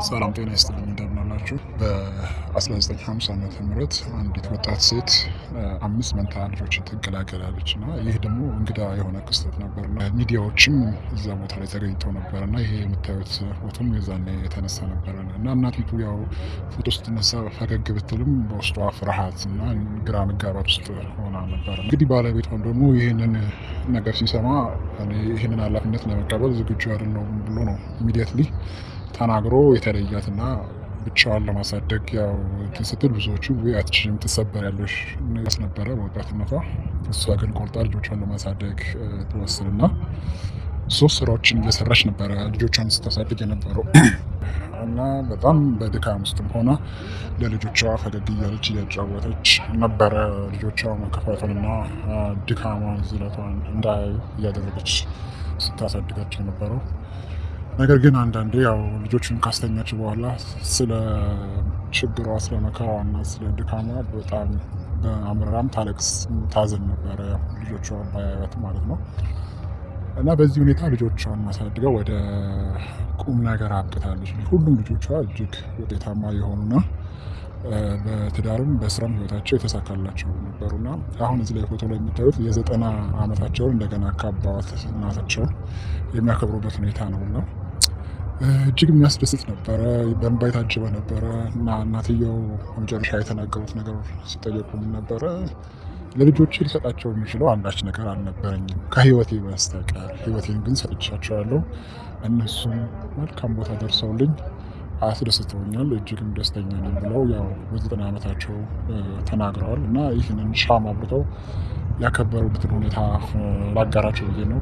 ሰላም ጤና ይስጥልኝ እንደምን አላችሁ። በ1950 ዓመተ ምህረት አንዲት ወጣት ሴት 5 መንታ ልጆችን ትገላገላለች እና ይህ ደግሞ እንግዳ የሆነ ክስተት ነበር። ሚዲያዎችም እዛ ቦታ ላይ ተገኝተው ነበር እና ይሄ የምታዩት ፎቶም የዛኔ የተነሳ ነበር እና እናቲቱ ያው ፎቶ ስትነሳ ፈገግ ብትልም በውስጧ ፍርሃት እና ግራ መጋባት ውስጥ ሆና ነበር። እንግዲህ ባለቤቷም ደግሞ ይህንን ነገር ሲሰማ እኔ ይህንን ኃላፊነት ለመቀበል ዝግጁ አይደለሁም ብሎ ነው ኢሚዲየትሊ ተናግሮ የተለያትና ብቻዋን ለማሳደግ ያው ስትል ብዙዎቹ አትችይም ትሰበሪያለሽ ነበረ በወጣትነቷ። እሷ ግን ቆርጣ ልጆቿን ለማሳደግ ትወስንና 3 ስራዎችን እየሰራች ነበረ ልጆቿን ስታሳድግ የነበረው እና በጣም በድካም ውስጥም ሆና ለልጆቿ ፈገግ እያለች እያጫወተች ነበረ ልጆቿ መከፋፈልና ድካሟን ዝለቷን እንዳያዩ እያደረገች ስታሳድጋቸው ነበረው። ነገር ግን አንዳንዴ ያው ልጆቹን ካስተኛች በኋላ ስለ ችግሯ ስለ መከራዋና ስለ ድካሟ በጣም በአምራም ታለቅስ ታዝን ነበረ ልጆቿ ባያዩት ማለት ነው። እና በዚህ ሁኔታ ልጆቿን ማሳድገው ወደ ቁም ነገር አብቅታለች። ሁሉም ልጆቿ እጅግ ውጤታማ የሆኑና በትዳርም በስራም ህይወታቸው የተሳካላቸው ነበሩና አሁን እዚህ ላይ ፎቶ ላይ የምታዩት የ90 ዓመታቸውን እንደገና ካባዋት እናታቸውን የሚያከብሩበት ሁኔታ ነውና እጅግ የሚያስደስት ነበረ። በእንባ የታጀበ ነበረ እና እናትየው መጨረሻ የተናገሩት ነገር ሲጠየቁ ነበረ ለልጆቼ ሊሰጣቸው የሚችለው አንዳች ነገር አልነበረኝም ከህይወቴ በስተቀር፣ ህይወቴን ግን ሰጥቻቸዋለሁ። እነሱም መልካም ቦታ ደርሰውልኝ አስደስተውኛል፣ እጅግም ደስተኛ ነኝ ብለው ያው በ90 ዓመታቸው ተናግረዋል። እና ይህንን ሻማ አብርተው ያከበሩበትን ሁኔታ ላጋራቸው ብዬ ነው።